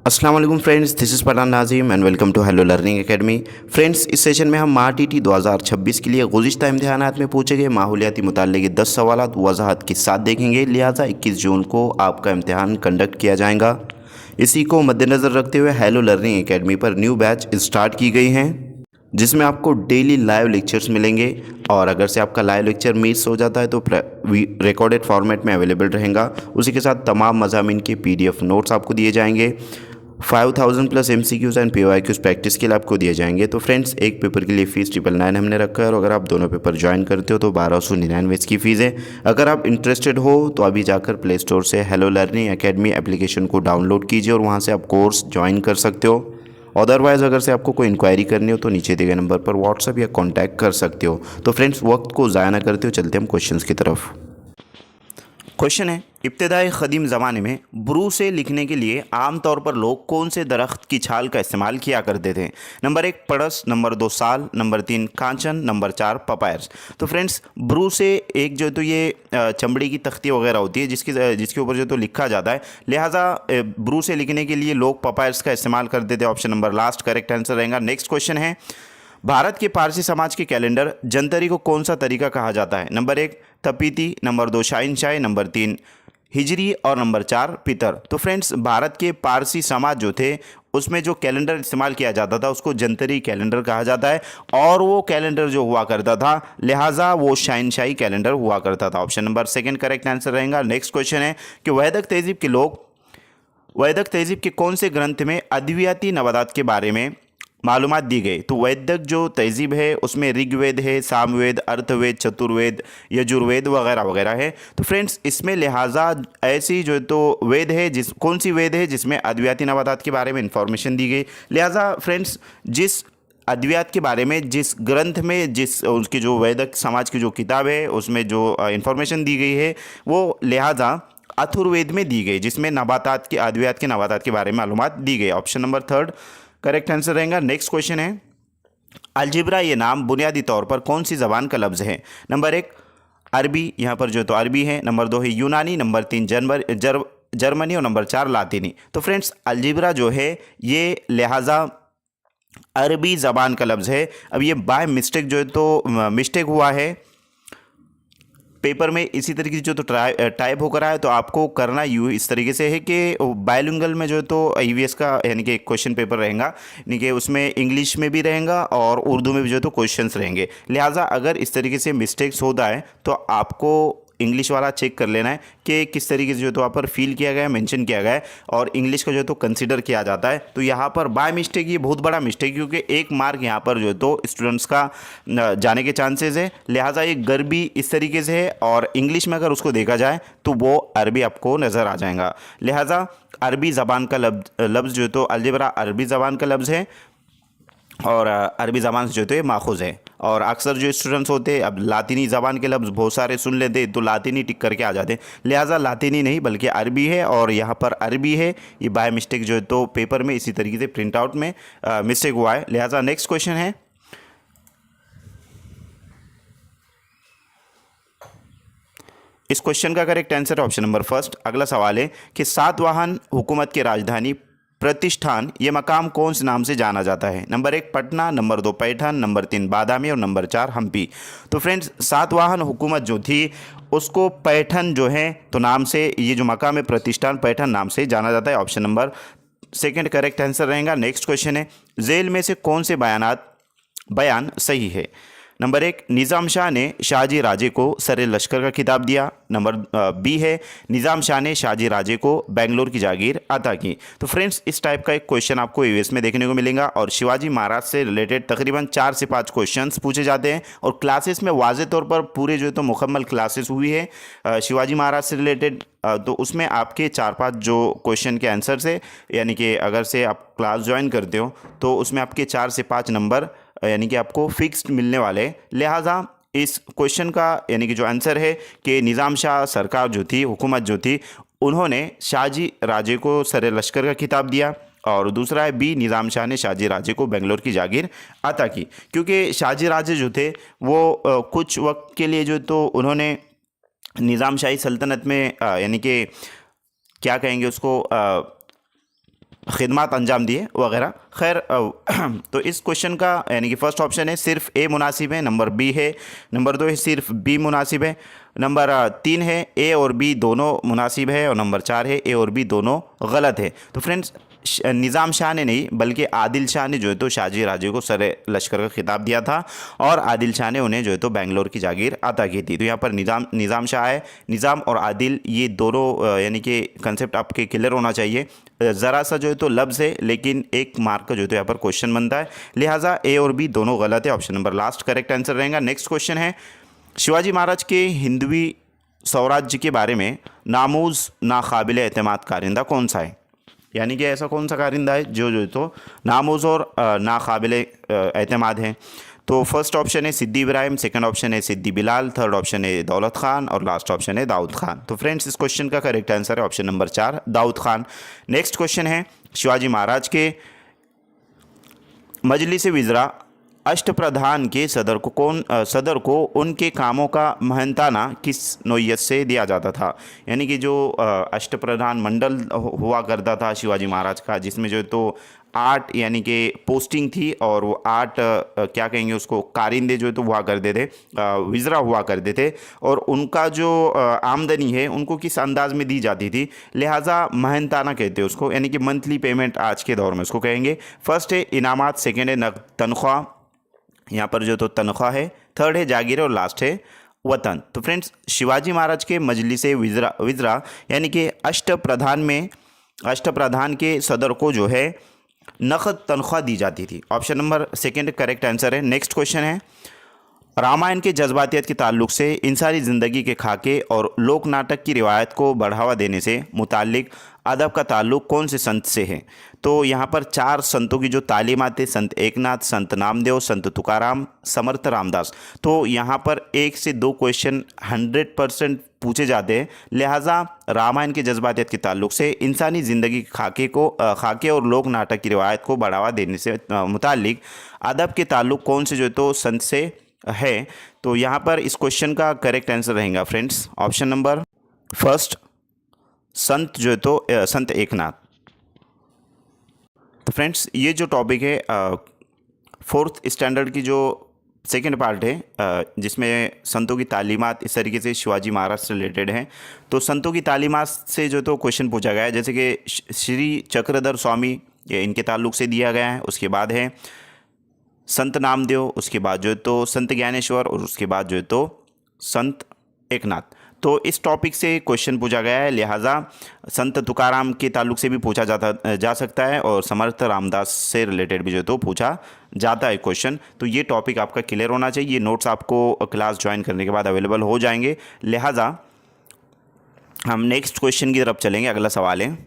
अस्सलाम वालेकुम friends, this is Pathan Nazim and welcome to hello learning academy. Friends, इस session में हम आरटीटी 2026 के लिए गुज़िश्ता इम्तिहानात में पूछे गए माहौलियाती मुताल्लिक़ के 10 सवालात वज़ाहत के साथ देखेंगे। लिहाजा 21 जून को आपका इम्तिहान कंडक्ट किया जाएगा। इसी को मद्देनज़र रखते हुए हेलो लर्निंग एकेडमी पर न्यू बैच स्टार्ट की गई हैं, जिसमें आपको डेली लाइव लेक्चर्स मिलेंगे। और अगर से आपका लाइव लेक्चर मिस हो जाता है तो रिकॉर्डेड फॉर्मेट में अवेलेबल रहेगा। उसी के साथ तमाम मज़ामीन के PDF नोट्स आपको दिए जाएंगे। 5000 plus MCQs and PYQs practice के लिए आपको दिए जाएंगे। तो फ्रेंड्स, एक पेपर के लिए फ़ीस 999 हमने रखा है, और अगर आप दोनों पेपर ज्वाइन करते हो तो 1299 इसकी फ़ीस है। अगर आप इंटरेस्टेड हो तो अभी जाकर प्ले स्टोर से हेलो लर्निंग एकेडमी एप्लीकेशन को डाउनलोड कीजिए और वहाँ से आप कोर्स ज्वाइन कर सकते हो। अदरवाइज़ अगर से आपको कोई इंक्वायरी करनी हो तो नीचे दिए गए नंबर पर व्हाट्सअप या कॉन्टैक्ट कर सकते हो। तो फ्रेंड्स, वक्त को ज़ाया ना करते हो, चलते हम क्वेश्चन की तरफ। क्वेश्चन है, इब्तदाई क़दीम ज़माने में ब्रू से लिखने के लिए आम तौर पर लोग कौन से दरख्त की छाल का इस्तेमाल किया करते थे? नंबर 1 पड़स, नंबर 2 साल, नंबर 3 कांचन, नंबर 4 पपायर्स। तो फ्रेंड्स, ब्रू से एक जो तो ये चमड़ी की तख्ती वगैरह होती है जिसके ऊपर जो तो लिखा जाता है, लिहाजा ब्रू से लिखने के लिए लोग पपायर्स का इस्तेमाल करते थे। Option number last correct answer रहेगा। नेक्स्ट क्वेश्चन है, भारत के पारसी समाज के कैलेंडर जंतरी को कौन सा तरीका कहा जाता है? नंबर 1 तपीती, नंबर 2 शाहिनशाही, नंबर 3 हिजरी और नंबर 4 पितर। तो फ्रेंड्स, भारत के पारसी समाज जो थे उसमें जो कैलेंडर इस्तेमाल किया जाता था उसको जंतरी कैलेंडर कहा जाता है, और वो कैलेंडर जो हुआ करता था लिहाजा वो शाहिनशाही कैलेंडर हुआ करता था। Option number second correct answer रहेगा। नेक्स्ट क्वेश्चन है कि वैदिक तहजीब के कौन से ग्रंथ में अद्वितीय नबातात के बारे में मालूमात दी गई? तो वैदिक जो तहजीब है उसमें ऋग्वेद है, सामवेद, अर्थवेद, चतुर्वेद, यजुर्वेद वगैरह वगैरह है। तो फ्रेंड्स, इसमें लिहाजा ऐसी जो तो वेद है कौन सी वेद है जिसमें अद्वितीय नबातात के बारे में इंफॉर्मेशन दी गई? लिहाजा फ्रेंड्स, जिस अद्वियात के बारे में जिस ग्रंथ में जिस उसकी जो वैदिक समाज की जो किताब है उसमें जो इंफॉर्मेशन दी गई है वो लिहाजा अथुर्वेद में दी गई, जिसमें अद्वियात के नबातात के बारे में मालूमात दी गई। Option number third correct answer रहेगा। नेक्स्ट क्वेश्चन है, अलजिब्रा ये नाम बुनियादी तौर पर कौन सी ज़बान का लफ्ज़ है? नंबर 1 अरबी, यहाँ पर जो तो अरबी है, नंबर 2 है यूनानी, नंबर 3 जर्मनी और नंबर 4 लातिनी। तो फ्रेंड्स, अलजिब्रा जो है ये लिहाजा अरबी ज़बान का लफ्ज़ है। अब ये बाय मिस्टेक जो है तो मिस्टेक हुआ है पेपर में, इसी तरीके से जो तो टाइप होकर आया, तो आपको करना यूँ इस तरीके से है कि बायलिंगुअल में जो है तो EVS का यानी कि एक क्वेश्चन पेपर रहेगा, यानी कि उसमें इंग्लिश में भी रहेगा और उर्दू में भी जो है तो क्वेश्चंस रहेंगे। लिहाजा अगर इस तरीके से मिस्टेक्स होता है तो आपको इंग्लिश वाला चेक कर लेना है कि किस तरीके से जो तो वहाँ पर फिल किया गया है, मेंशन किया गया है, और इंग्लिश का जो तो कंसीडर किया जाता है। तो यहाँ पर बाय मिस्टेक ये बहुत बड़ा मिस्टेक, क्योंकि एक मार्क यहाँ पर जो है तो स्टूडेंट्स का जाने के चांसेस है। लिहाजा ये गरबी इस तरीके से है, और इंग्लिश में अगर उसको देखा जाए तो वो अरबी आपको नज़र आ जाएगा। लिहाजा अरबी ज़बान का लफ्ज़ जो है तो अलजिब्रा अरबी ज़बान का लफ्ज़ है, और अरबी ज़बान से जो तो ये माखूज़ है। और अक्सर जो स्टूडेंट्स होते हैं अब लातिनी ज़बान के लफ्ज़ बहुत सारे सुन लेते तो लातिनी टिक करके आ जाते हैं, लिहाजा लातिनी नहीं बल्कि अरबी है, और यहाँ पर अरबी है। ये बाय मिस्टेक जो है तो पेपर में इसी तरीके से प्रिंट आउट में मिस्टेक हुआ है। लिहाजा नेक्स्ट क्वेश्चन है, इस क्वेश्चन का करेक्ट आंसर है ऑप्शन नंबर फर्स्ट। अगला सवाल है कि सातवाहन हुकूमत की राजधानी प्रतिष्ठान ये मकाम कौन से नाम से जाना जाता है? Number 1 Patna, number 2 Paithan, number 3 बादामी और नंबर 4 हम्पी। तो फ्रेंड्स, सातवाहन हुकूमत जो थी उसको पैठन जो है तो नाम से, ये जो मकाम है प्रतिष्ठान पैठन नाम से जाना जाता है। Option number second correct answer रहेगा। नेक्स्ट क्वेश्चन है, जेल में से कौन से बयान सही है? नंबर 1 निज़ाम शाह ने शाहजी राजे को सरे लश्कर का खिताब दिया। नंबर बी है निज़ाम शाह ने शाहजी राजे को बेंगलोर की जागीर अता की। तो फ्रेंड्स, इस टाइप का एक क्वेश्चन आपको EVS में देखने को मिलेगा, और शिवाजी महाराज से रिलेटेड तकरीबन 4 से 5 क्वेश्चंस पूछे जाते हैं, और क्लासेस में वाज़े तौर पर पूरे जो है तो मुकम्मल क्लासेस हुई है शिवाजी महाराज से रिलेटेड। तो उसमें आपके 4-5 जो क्वेश्चन के आंसर है, यानी कि अगर से आप क्लास ज्वाइन करते हो तो उसमें आपके 4 से 5 नंबर यानी कि आपको फिक्स्ड मिलने वाले। लिहाजा इस क्वेश्चन का यानी कि जो आंसर है कि निज़ाम शाह सरकार जो थी, हुकूमत जो थी, उन्होंने शाहजी राजे को सरे लश्कर का खिताब दिया, और दूसरा है बी निज़ाम शाह ने शाहजी राजे को बेंगलोर की जागीर अता की। क्योंकि शाहजी राजे जो थे वो कुछ वक्त के लिए जो तो उन्होंने निज़ाम शाही सल्तनत में यानी कि क्या कहेंगे उसको खिदमत अंजाम दिए वगैरह। खैर तो इस क्वेश्चन का यानी कि फर्स्ट ऑप्शन है सिर्फ ए मुनासिब है, नंबर बी है, नंबर 2 है सिर्फ बी मुनासिब है, नंबर 3 है ए और बी दोनों मुनासिब है, और नंबर 4 है ए और बी दोनों गलत है। तो फ्रेंड्स निज़ाम शाह ने नहीं बल्कि आदिल शाह ने जो है तो शाहजी राजे को सर लश्कर का खिताब दिया था, और आदिल शाह ने उन्हें जो है तो बेंगलोर की जागीर अता की थी। तो यहाँ पर निज़ाम शाह है, निज़ाम और आदिल ये दोनों यानी कि कंसेप्ट आपके क्लियर होना चाहिए। ज़रा सा जो है तो लफ्ज़ है लेकिन एक मार्क का जो है तो यहाँ पर क्वेश्चन बनता है, लिहाजा ए और बी दोनों गलत है। Option number last correct answer रहेगा। नेक्स्ट क्वेश्चन है शिवाजी महाराज के हिंदवी स्वराज्य के बारे में नामूज़ नाकाबिल एतमाद कारिंदा कौन सा है, यानी कि ऐसा कौन सा कारिंदा है जो जो तो नामूज़ और नाकाबिल एतमाद है। तो फर्स्ट ऑप्शन है सिद्दी इब्राहिम, सेकंड ऑप्शन है सिद्दी बिलाल, थर्ड ऑप्शन है दौलत खान, और लास्ट ऑप्शन है दाऊद खान। तो फ्रेंड्स इस क्वेश्चन का करेक्ट आंसर है option number 4 Dawood Khan. Next question है शिवाजी महाराज के मजलिस विज़रा अष्टप्रधान के सदर को उनके कामों का महंताना किस नोयत से दिया जाता था, यानी कि जो अष्टप्रधान मंडल हुआ करता था शिवाजी महाराज का, जिसमें जो है तो 8 यानी कि पोस्टिंग थी, और वो 8 क्या कहेंगे उसको कारिंदे जो है तो हुआ करते थे, विज़रा हुआ करते थे, और उनका जो आमदनी है उनको किस अंदाज में दी जाती थी, लिहाजा महंताना कहते हैं उसको, यानी कि मंथली पेमेंट आज के दौर में उसको कहेंगे। फर्स्ट है इनामात, सेकेंड है तनख्वाह, यहाँ पर जो तो तनख्वाह है, थर्ड है जागीर, और लास्ट है वतन। तो फ्रेंड्स शिवाजी महाराज के मजलिस विज़रा यानी कि अष्टप्रधान के सदर को जो है नकद तनख्वाह दी जाती थी। Option number second correct answer है। नेक्स्ट क्वेश्चन है रामायण के जज्बातियत के ताल्लुक से इंसानी ज़िंदगी के खाके और लोक नाटक की रिवायत को बढ़ावा देने से मुताल्लिक अदब का ताल्लुक कौन से संत से है। तो यहाँ पर 4 संतों की जो तालीमात है, संत एकनाथ, संत नामदेव, संत तुकाराम, समर्थ रामदास। तो यहाँ पर 1 से 2 क्वेश्चन 100% पूछे जाते हैं, लिहाजा रामायण के जज्बातियत के ताल्लुक से इंसानी ज़िंदगी के खाके और लोक नाटक की रिवायत को बढ़ावा देने से मुताल्लिक अदब के ताल्लुक कौन से जो तो संत से है। तो यहाँ पर इस क्वेश्चन का करेक्ट आंसर रहेगा फ्रेंड्स ऑप्शन नंबर फर्स्ट संत जो है तो संत एकनाथ। तो फ्रेंड्स ये जो टॉपिक है 4th स्टैंडर्ड की जो सेकेंड पार्ट है जिसमें संतों की तालीमात इस तरीके से शिवाजी महाराज से रिलेटेड हैं। तो संतों की तालीमात से जो तो क्वेश्चन पूछा गया है, जैसे कि श्री चक्रधर स्वामी ये इनके ताल्लुक से दिया गया है, उसके बाद है संत नामदेव, उसके बाद जो है तो संत ज्ञानेश्वर, और उसके बाद जो है तो संत एकनाथ। तो इस टॉपिक से क्वेश्चन पूछा गया है, लिहाजा संत तुकाराम के ताल्लुक से भी पूछा जा सकता है, और समर्थ रामदास से रिलेटेड भी जो है तो पूछा जाता है क्वेश्चन। तो ये टॉपिक आपका क्लियर होना चाहिए। ये नोट्स आपको क्लास ज्वाइन करने के बाद अवेलेबल हो जाएंगे, लिहाजा हम नेक्स्ट क्वेश्चन की तरफ चलेंगे। अगला सवाल है,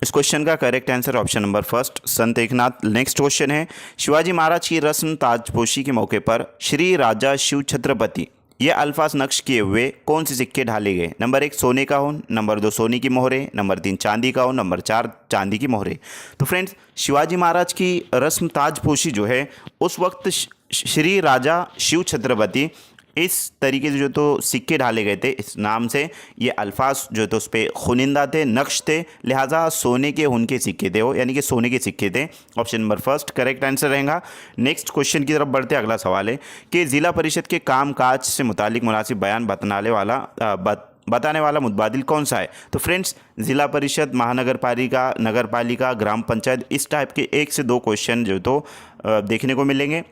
इस क्वेश्चन का correct answer option number first संत एकनाथ। नेक्स्ट क्वेश्चन है शिवाजी महाराज की रस्म ताजपोशी के मौके पर श्री राजा शिव छत्रपति ये अल्फाज नक्श किए हुए कौन से सिक्के ढाले गए। नंबर 1 सोने का हो, नंबर 2 सोने की मोहरे, नंबर 3 चांदी का हो, नंबर 4 चांदी की मोहरे। तो फ्रेंड्स शिवाजी महाराज की रस्म ताजपोशी जो है उस वक्त श्री राजा शिव छत्रपति इस तरीके से जो तो सिक्के ढाले गए थे, इस नाम से ये अल्फाज जो तो उस पर खुनिंदा थे, नक्श थे, लिहाजा सोने के उनके सिक्के थे वो, यानी कि सोने के सिक्के थे। Option number first correct answer रहेगा। नेक्स्ट क्वेश्चन की तरफ बढ़ते अगला सवाल है कि ज़िला परिषद के काम काज से मुतालिक मुनासिब बयान बताने वाला मुतबादिल कौन सा है। तो फ्रेंड्स ज़िला परिषद, महानगर पालिका, नगर पालिका, ग्राम पंचायत, इस टाइप के 1 से 2 क्वेश्चन जो तो देखने को मिलेंगे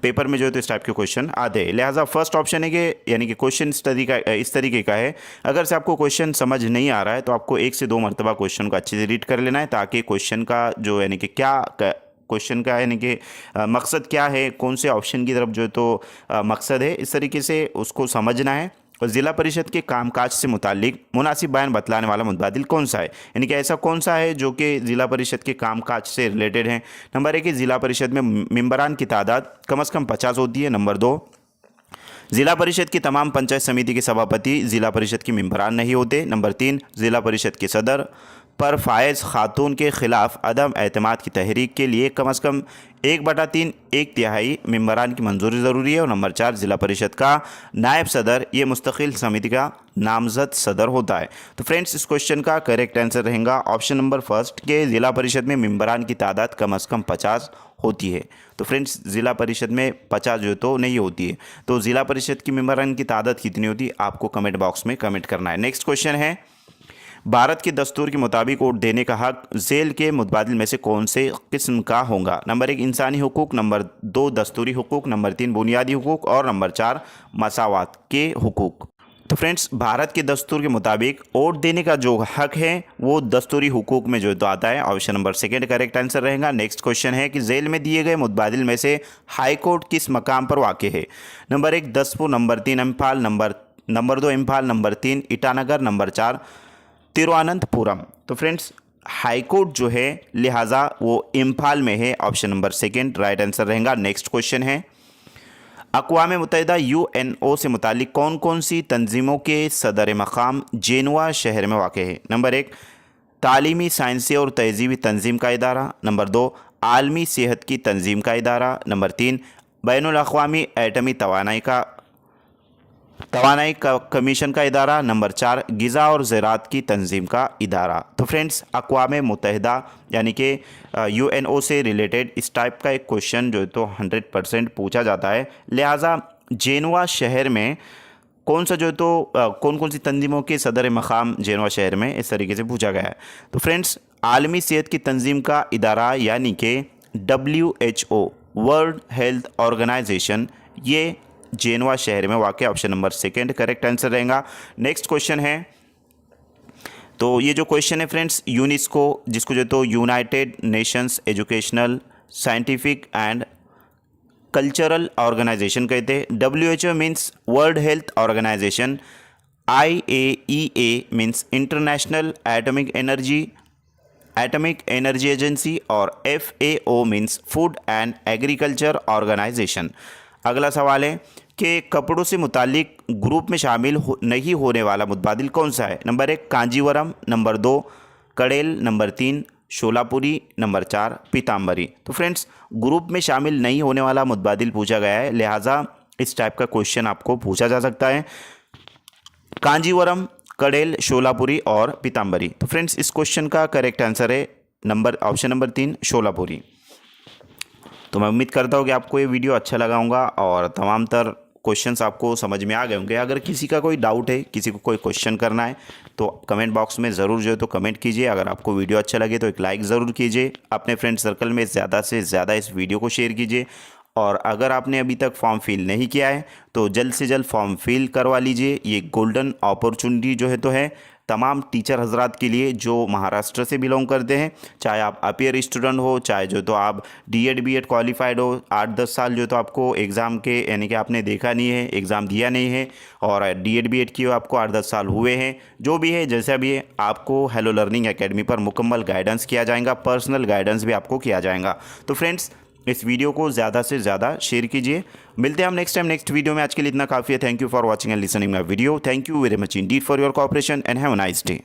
पेपर में जो है तो इस टाइप के क्वेश्चन आते हैं। लिहाजा फर्स्ट ऑप्शन है कि यानी कि क्वेश्चन इस तरीके का है, अगर से आपको क्वेश्चन समझ नहीं आ रहा है तो आपको 1 से 2 मरतबा क्वेश्चन को अच्छे से रीड कर लेना है, ताकि क्वेश्चन का जो यानी कि क्वेश्चन का यानी कि मकसद क्या है, कौन से ऑप्शन की तरफ जो है तो मकसद है, इस तरीके से उसको समझना है। और ज़िला परिषद के कामकाज से मुतालिक मुनासिब बयान बतलाने वाला मुतबादिल कौन सा है, यानी कि ऐसा कौन सा है जो कि ज़िला परिषद के कामकाज से रिलेटेड है। नंबर 1 ज़िला परिषद में मेंबरान की तादाद कम से कम 50 होती है। नंबर 2 ज़िला परिषद की तमाम पंचायत समिति के सभापति ज़िला परिषद के मेंबरान नहीं होते। नंबर 3 ज़िला परिषद के सदर पर फायज़ खातून के ख़िलाफ़ अदम एतमाद की तहरीक के लिए कम अज़ कम 1/3 1/3 मेंबरान की मंजूरी ज़रूरी है। और नंबर 4, ज़िला परिषद का नायब सदर ये मुस्तकिल समिति का नामज़द सदर होता है। तो फ्रेंड्स, इस क्वेश्चन का करेक्ट आंसर रहेगा ऑप्शन नंबर फर्स्ट के ज़िला परिषद में मेंबरान की तादाद कम अज़ कम 50 होती है। तो फ्रेंड्स, ज़िला परिषद में 50 जो तो नहीं होती है। तो ज़िला परिषद की मेंबरान की तादाद कितनी होती है आपको कमेंट बॉक्स में कमेंट करना है। नेक्स्ट क्वेश्चन है, भारत के दस्तूर के मुताबिक वोट देने का हक झेल के मुतबादिल में से कौन से किस्म का होगा? नंबर 1 इंसानी हुकूक, नंबर 2 दस्तूरी हुकूक, नंबर 3 बुनियादी हुकूक और नंबर 4 मसावात के हुकूक। तो फ्रेंड्स, भारत के दस्तूर के मुताबिक वोट देने का जो हक है वो दस्तूरी हुकूक में जो तो आता है। Option number second correct answer रहेगा। नेक्स्ट क्वेश्चन है कि झेल में दिए गए मुतबादिल में से हाई कोर्ट किस मकाम पर वाक़ है? Number 1 Daspur, number 3 Imphal, number 2 Imphal, number 3 Itanagar, number 4 Thiruvananthapuram. तो फ्रेंड्स, हाई कोर्ट जो है लिहाजा वो इम्फाल में है। Option number second right answer रहेगा। नेक्स्ट क्वेश्चन है, अक़वाम मुत्तहिदा UNO से मुतालिक कौन कौन सी तंजीमों के सदर मकाम जेनुआ शहर में वाक़ है? नंबर 1 तालीमी, साइंसी और तहज़ीबी तंजीम का इदारा, नंबर 2 आलमी सेहत की तंजीम का इदारा, नंबर 3 बैनुल अक़वामी एटमी तवानाई का कमीशन का इदारा, नंबर 4 ग़िज़ा और ज़राअत की तंजीम का इदारा। तो फ्रेंड्स, अक़वाम मुत्तहिदा यानी कि UNO से रिलेटेड इस टाइप का एक क्वेश्चन जो तो 100% पूछा जाता है। लिहाजा जेनुआ शहर में कौन सा जो तो कौन कौन सी तंजीमों के सदर मकाम जेनुआ शहर में इस तरीके से पूछा गया है। तो फ्रेंड्स, आलमी सेहत की तंजीम का इदारा यानी कि WHO वर्ल्ड हेल्थ ऑर्गेनाइजेशन ये जेनुआ शहर में वाक़। Option number second correct answer रहेगा। नेक्स्ट क्वेश्चन है, तो ये जो क्वेश्चन है फ्रेंड्स, यूनेस्को जिसको जो तो united nations educational scientific and cultural organisation कहते हैं। WHO means world health organisation, IAEA means international atomic energy agency और FAO means food and agriculture organisation. अगला सवाल है कि कपड़ों से मुतालिक ग्रुप में शामिल नहीं होने वाला मुतबादिल कौन सा है? नंबर 1 कांजीवरम, नंबर 2 कड़ेल, नंबर 3 शोलापुरी, नंबर 4 पीताम्बरी। तो फ्रेंड्स, ग्रुप में शामिल नहीं होने वाला मुतबादिल पूछा गया है, लिहाजा इस टाइप का क्वेश्चन आपको पूछा जा सकता है। कांजीवरम, कड़ेल, शोलापुरी और पीताम्बरी। तो फ्रेंड्स, इस क्वेश्चन का करेक्ट आंसर है ऑप्शन नंबर 3 शोलापुरी। तो मैं उम्मीद करता हूँ कि आपको ये वीडियो अच्छा लगा होगा और तमाम तर क्वेश्चंस आपको समझ में आ गए होंगे। अगर किसी का कोई डाउट है, किसी को कोई क्वेश्चन करना है तो कमेंट बॉक्स में ज़रूर जो है तो कमेंट कीजिए। अगर आपको वीडियो अच्छा लगे तो एक लाइक ज़रूर कीजिए। अपने फ्रेंड सर्कल में ज़्यादा से ज़्यादा इस वीडियो को शेयर कीजिए। और अगर आपने अभी तक फॉर्म फिल नहीं किया है तो जल्द से जल्द फॉर्म फिल करवा लीजिए। ये गोल्डन अपॉर्चुनिटी जो है तो है तमाम टीचर हजरात के लिए जो महाराष्ट्र से बिलोंग करते हैं, चाहे आप अपियर स्टूडेंट हो, चाहे जो तो आप DED BED क्वालिफाइड हो, 8-10 साल जो तो आपको एग्ज़ाम के यानी कि आपने देखा नहीं है, एग्ज़ाम दिया नहीं है और DED BED की आपको 8-10 साल हुए हैं, जो भी है जैसा भी है, आपको हेलो लर्निंग एकेडमी पर मुकम्मल गाइडेंस किया जाएगा, पर्सनल गाइडेंस भी आपको किया जाएगा। तो फ्रेंड्स, इस वीडियो को ज़्यादा से ज़्यादा शेयर कीजिए। मिलते हैं हम नेक्स्ट टाइम नेक्स्ट वीडियो में। आज के लिए इतना काफ़ी है। Thank you for watching and listening my video. Thank you very much Indeed for your cooperation and have a nice day.